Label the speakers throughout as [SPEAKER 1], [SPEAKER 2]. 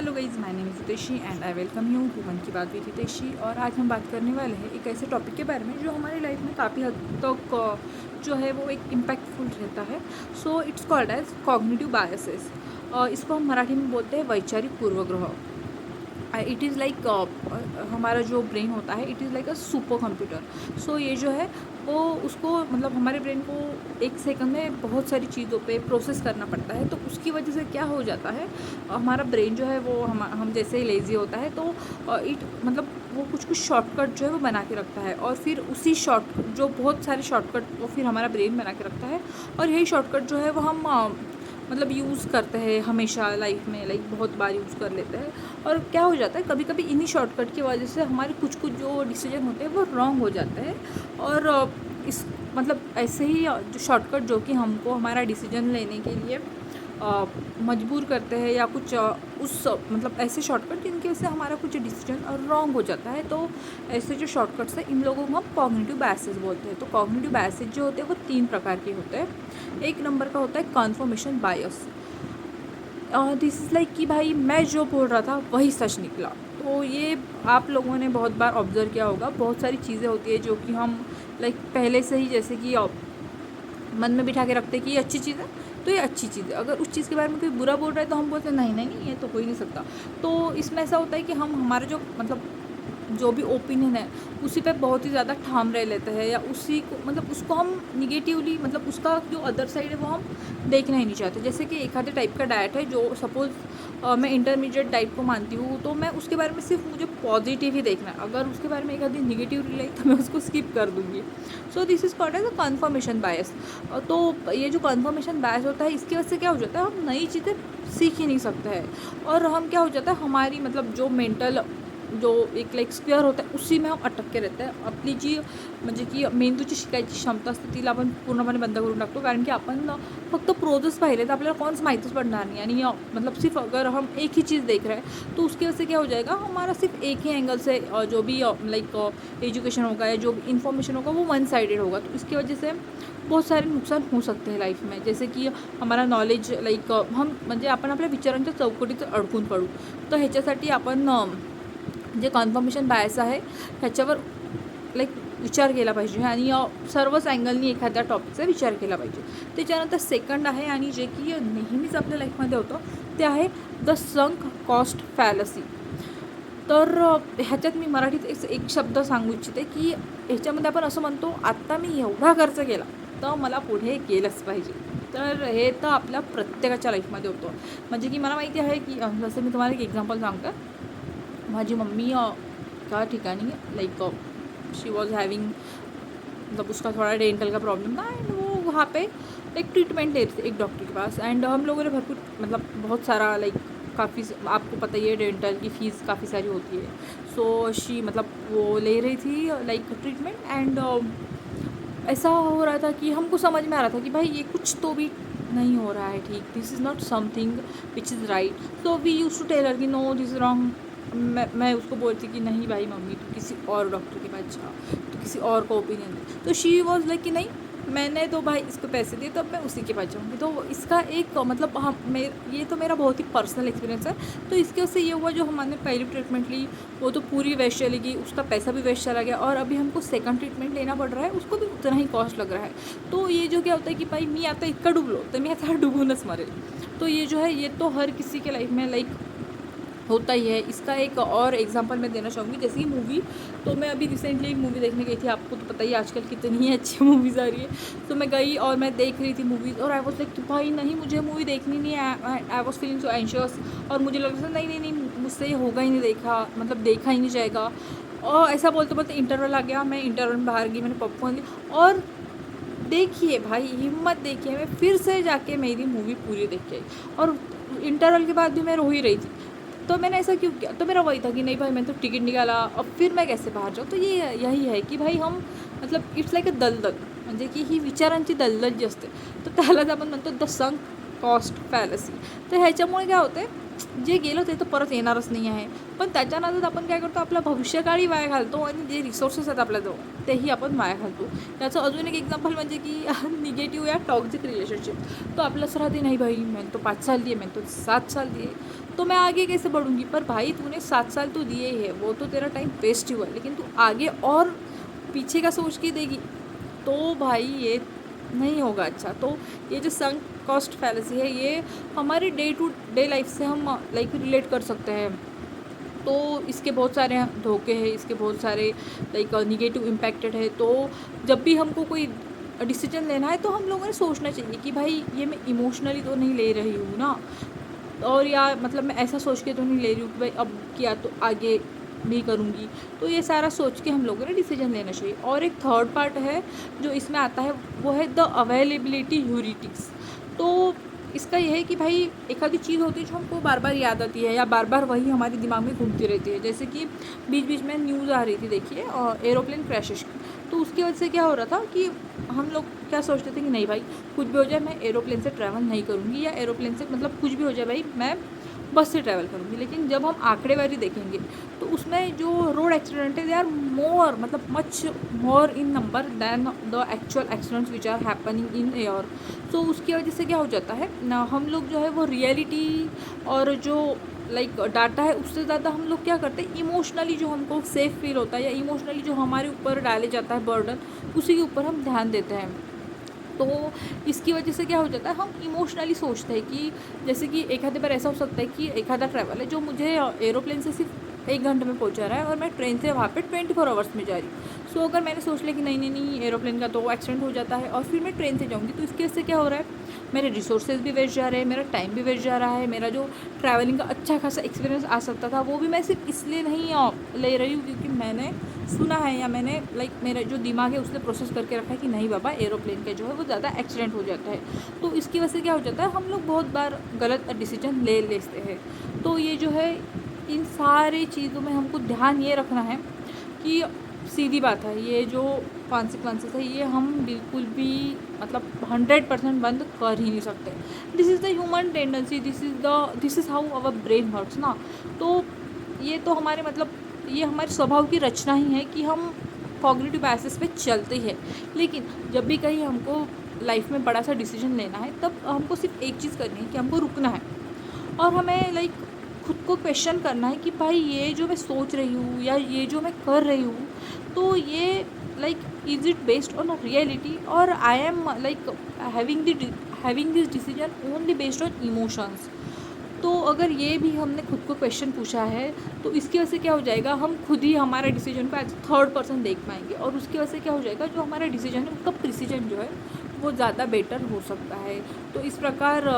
[SPEAKER 1] Hello guys, my name is Hiteshi and I welcome you to Mann Ki बात with Hiteshi. और आज हम बात करने वाले हैं एक ऐसे टॉपिक के बारे में जो हमारी लाइफ में काफ़ी हद तक जो है वो एक इम्पैक्टफुल रहता है। So it's called as cognitive biases. इसको हम मराठी में बोलते हैं वैचारिक पूर्वग्रह। इट इज़ लाइक हमारा जो ब्रेन होता है, it is like a super computer. So ये जो है वो उसको मतलब हमारे ब्रेन को एक सेकंड में बहुत सारी चीज़ों पे प्रोसेस करना पड़ता है। तो उसकी वजह से क्या हो जाता है, हमारा ब्रेन जो है वो हम जैसे ही लेज़ी होता है तो इट मतलब वो कुछ कुछ शॉर्टकट जो है वो बना के रखता है। और फिर उसी जो बहुत सारे शॉर्टकट वो फिर हमारा ब्रेन बना के रखता है। और यही शॉर्टकट जो है वो हम मतलब यूज़ करते हैं हमेशा लाइफ में, लाइक बहुत बार यूज़ कर लेते हैं। और क्या हो जाता है, कभी कभी इन्हीं शॉर्टकट की वजह से हमारे कुछ कुछ जो डिसीजन होते हैं वो रॉन्ग हो जाते हैं। और इस मतलब ऐसे ही जो शॉर्टकट जो कि हमको हमारा डिसीजन लेने के लिए मजबूर करते हैं, या कुछ उस मतलब ऐसे शॉर्टकट जिनकी वजह से हमारा कुछ डिसीजन रॉन्ग हो जाता है। तो ऐसे जो शॉर्टकट्स हैं इन लोगों को हम कॉग्निटिव बायसेस बोलते हैं। तो कॉग्निटिव बायसेस जो होते हैं वो 3 प्रकार के होते हैं। एक नंबर का होता है confirmation bias. This is like कि भाई मैं जो बोल रहा था वही सच निकला। तो ये आप लोगों ने बहुत बार ऑब्ज़र्व किया होगा। बहुत सारी चीज़ें होती है जो कि हम लाइक पहले से ही जैसे कि मन में बिठा के रखते हैं कि ये अच्छी चीज़ है तो ये अच्छी चीज़ है। अगर उस चीज़ के बारे में कोई बुरा बोल रहा है तो हम बोलते हैं नहीं नहीं नहीं, ये तो हो ही नहीं सकता। तो इसमें ऐसा होता है कि हम हमारे जो मतलब जो भी ओपिनियन है उसी पे बहुत ही ज़्यादा ठाम रह लेते हैं, या उसी को मतलब उसको हम निगेटिवली मतलब उसका जो अदर साइड है वो हम देखना ही नहीं चाहते। जैसे कि एक आधे टाइप का डाइट है जो सपोज़ मैं इंटरमीडिएट डाइट को मानती हूँ, तो मैं उसके बारे में सिर्फ मुझे पॉजिटिव ही देखना है। अगर उसके बारे में एक आधी निगेटिव लाई तो मैं उसको स्किप कर दूँगी। So this is called as a confirmation bias. तो ये जो कन्फर्मेशन बायस होता है इसकी वजह से क्या हो जाता है, हम नई चीज़ें सीख ही नहीं सकते हैं। और हम क्या हो जाता है, हमारी मतलब जो मेंटल जो एक लाईक स्क्वेअर होता आहे उसी में हम अटक के रहते हैं। आपली जी म्हणजे की मेंदूची शिकायची क्षमता असते तिला आपण पूर्णपणे बंद करून टाकतो, कारण की आपण फक्त प्रोजेस पाहिले तर आपल्याला कौनच माहीतच पडणार नाही। आणि मतलब सिर्फ अगर हम एक ही चीज़ देख रहे हैं तो उसकी वजह से क्या हो जाएगा, हमारा सिर्फ एक ही एंगल से जो भी लाइक एजुकेशन होगा या जो भी इन्फॉर्मेशन होगा वो वन साइडेड होगा। तो इसकी वजह से बहुत सारे नुकसान हो सकते हैं लाईफ में। जैसे की हमारा नॉलेज लाईक हम म्हणजे आपण आपल्या विचारांच्या चौकटीत अडकून पडू। तर ह्याच्यासाठी आपण जे कन्फर्मेशन बायस आहे ह्याच्यावर लाईक विचार केला पाहिजे आणि सर्वच अँगलनी एखाद्या टॉपिकचा विचार केला पाहिजे। त्याच्यानंतर सेकंड आहे आणि जे की नेहमीच आपल्या लाईफमध्ये होतं ते आहे द संक कॉस्ट फॅलसी। तर ह्याच्यात मी मराठीत एक शब्द सांगू इच्छिते की ह्याच्यामध्ये आपण असं म्हणतो, आत्ता मी एवढा खर्च केला तर मला पुढे केलंच पाहिजे। तर हे तर आपल्या प्रत्येकाच्या लाईफमध्ये होतं। म्हणजे की मला माहिती आहे की जसं मी तुम्हाला एक एक्झाम्पल सांगते। माझी मम्मी का ठिकानी लाइक शी वॉज हैविंग मतलब उसका थोड़ा डेंटल का प्रॉब्लम था, एंड वो वहाँ पे एक ट्रीटमेंट ले रही थी एक डॉक्टर के पास। एंड हम लोगों ने भरपूर मतलब बहुत सारा लाइक काफ़ी आपको पता ही है डेंटल की फ़ीस काफ़ी सारी होती है। सो शी मतलब वो ले रही थी लाइक ट्रीटमेंट। एंड ऐसा हो रहा था कि हमको समझ में आ रहा था कि भाई ये कुछ तो भी नहीं हो रहा है ठीक, this is not something which is right. So we use to tell her कि नो दिस इज़ रॉन्ग। मैं उसको बोलती कि नहीं भाई मम्मी तू किसी और डॉक्टर के पास जा, तो किसी और का ओपिनियन दे। तो शी वॉज लाइक कि नहीं, मैंने तो भाई इसको पैसे दिए तो अब मैं उसी के पास जाऊँगी। तो इसका एक मतलब ये तो मेरा बहुत ही पर्सनल एक्सपीरियंस है। तो इसके वजह से ये हुआ, जो हमने पहली ट्रीटमेंट ली वो तो पूरी वेस्ट चली गई, उसका पैसा भी वेस्ट चला गया, और अभी हमको सेकंड ट्रीटमेंट लेना पड़ रहा है, उसको भी उतना ही कॉस्ट लग रहा है। तो ये जो क्या होता है कि भाई मी आता इतका डुबलो तर मी आता डुबूनच मरेल। तो ये जो है ये तो हर किसी के लाइफ में लाइक होता ही है। इसका एक और एग्जांपल मैं देना चाहूँगी, जैसे कि मूवी। तो मैं अभी रिसेंटली एक मूवी देखने गई थी। आपको तो पता ही आजकल कितनी अच्छी मूवीज़ आ रही है। तो मैं गई और मैं देख रही थी मूवीज़, और आई वॉज लाइक भाई नहीं मुझे मूवी देखनी नहीं है। I was feeling so anxious, और मुझे लग रहा था नहीं नहीं नहीं मुझसे ये होगा ही नहीं, देखा मतलब देखा ही नहीं जाएगा। और ऐसा बोलते बोलते इंटरवल आ गया, मैं इंटरवल में बाहर गई, मैंने पॉपकॉर्न ली, और देखिए भाई हिम्मत देखिए, मैं फिर से जाके मेरी मूवी पूरी देख के आई। और इंटरवल के बाद भी मैं रो ही रही थी। तो मैंने ऐसा क्यों किया, तो मेरा वही था कि नहीं भाई मैंने तो टिकट निकाला, अब फिर मैं कैसे बाहेर जाऊ। तो ये यही आहे की भाई हम मतलब इट्स लाईक अ दलदल, म्हणजे की ही विचारांची दलदल जी असते, तर त्यालाच आपण म्हणतो द संक कॉस्ट फॅलसी। तर ह्याच्यामुळे काय होते, जे गेलं ते तर परत येणारच नाही आहे, पण त्याच्या नादात आपण काय करतो, आपला भविष्यकाळी वाया घालतो, आणि जे रिसोर्सेस आहेत आपल्याजवळ तेही आपण वाया घालतो। त्याचं अजून एक एक्झाम्पल म्हणजे की निगेटिव्ह या टॉक्सिक रिलेशनशिप। तो आपलं असं राहते, नाही भाई मैंने तो 5 साल दिए, मैंने तो 7 साल दिए, तो मैं आगे कैसे बढ़ूँगी। पर भाई तूने 7 साल तो दिए ही है, वो तो तेरा टाइम वेस्ट ही हुआ है, लेकिन तू आगे और पीछे का सोच के देगी तो भाई ये नहीं होगा अच्छा। तो ये जो संक कॉस्ट फैलेसी है, ये हमारे डे टू डे लाइफ से हम लाइक रिलेट कर सकते हैं। तो इसके बहुत सारे धोखे हैं, इसके बहुत सारे लाइक निगेटिव इम्पैक्टेड है। तो जब भी हमको कोई डिसीजन लेना है तो हम लोगों ने सोचना चाहिए कि भाई ये मैं इमोशनली तो नहीं ले रही हूँ ना, और या मतलब मैं ऐसा सोच के तो नहीं ले रही हूँ कि भाई अब किया तो आगे भी करूँगी। तो ये सारा सोच के हम लोगों ने डिसीजन लेना चाहिए। और एक थर्ड पार्ट है जो इसमें आता है, वो है द अवेलेबिलिटी ह्यूरिटिक्स। तो इसका यह है कि भाई एक आधी चीज़ होती है जो हमको बार बार याद आती है या बार बार वही हमारे दिमाग में घूमती रहती है। जैसे कि बीच बीच में न्यूज़ आ रही थी, देखिए, एरोप्लेन क्रैशेस की। तो उसकी वजह से क्या हो रहा था कि हम लोग क्या सोचते थे कि नहीं भाई कुछ भी हो जाए मैं एरोप्लेन से ट्रैवल नहीं करूँगी, या एरोप्लेन से मतलब कुछ भी हो जाए भाई मैं बस से ट्रैवल करूँगी। लेकिन जब हम आंकड़ेवारी देखेंगे तो उसमें जो रोड एक्सीडेंट है दे आर मोर, मतलब much more in number than the actual accidents which are happening in air. तो उसकी वजह से क्या हो जाता है ना, हम लोग जो है वो रियलिटी और जो लाइक डाटा है उससे ज़्यादा हम लोग क्या करते हैं, इमोशनली जो हमको सेफ फील होता है या इमोशनली जो हमारे ऊपर डाले जाता है बर्डन, उसी के ऊपर हम ध्यान देते हैं। तो इसकी वजह से क्या हो जाता है, हम इमोशनली सोचते हैं कि जैसे कि एक आधे बार ऐसा हो सकता है कि एक आधा ट्रैवल है जो मुझे एरोप्लेन से सिर्फ 1 घंटे में पहुंचा रहा है और मैं ट्रेन से वहाँ पे 24 आवर्स में जा रही हूँ। सो अगर मैंने सोच लिया कि नहीं नहीं नहीं एरोप्लेन का तो एक्सीडेंट हो जाता है और फिर मैं ट्रेन से जाऊँगी, तो इसकी वजह से क्या हो रहा है, मेरे रिसोर्सेज भी वेस्ट जा रहे हैं, मेरा टाइम भी वेस्ट जा रहा है, मेरा जो ट्रैवलिंग का अच्छा खासा एक्सपीरियंस आ सकता था वो भी मैं सिर्फ इसलिए नहीं ले रही हूँ क्योंकि मैंने सुना है या मैंने लाइक मेरा जो दिमाग है उसने प्रोसेस करके रखा है कि नहीं बाबा एरोप्लेन का जो है वो ज़्यादा एक्सीडेंट हो जाता है। तो इसकी वजह से क्या हो जाता है, हम लोग बहुत बार गलत डिसीजन ले लेते हैं। तो ये जो है इन सारी चीज़ों में हमको ध्यान ये रखना है कि सीधी बात है, ये जो कॉन्सिक्वेंसेस है ये हम बिल्कुल भी मतलब 100% बंद कर ही नहीं सकते। This is the human tendency, this is how our brain works ना। तो ये तो हमारे मतलब ये हमारे स्वभाव की रचना ही है कि हम कॉग्निटिव बायसेस पे चलते हैं। लेकिन जब भी कहीं हमको लाइफ में बड़ा सा डिसीजन लेना है तब हमको सिर्फ एक चीज़ करनी है कि हमको रुकना है और हमें लाइक खुद को क्वेश्चन करना है कि भाई ये जो मैं सोच रही हूँ या ये जो मैं कर रही हूँ तो ये like is it based on reality और I am like having this decision only based on emotions. तो अगर ये भी हमने खुद को क्वेश्चन पूछा है तो इसकी वजह से क्या हो जाएगा, हम खुद ही हमारे डिसीजन को एज थर्ड पर्सन देख पाएंगे और उसकी वजह से क्या हो जाएगा, जो हमारा डिसीजन है उसका प्रिसीजन जो है वो ज़्यादा बेटर हो सकता है। तो इस प्रकार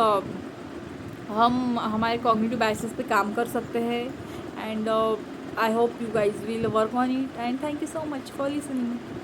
[SPEAKER 1] हम हमारे कॉग्निटिव बायसेस पे काम कर सकते हैं। And I hope you guys will work on it and thank you so much for listening.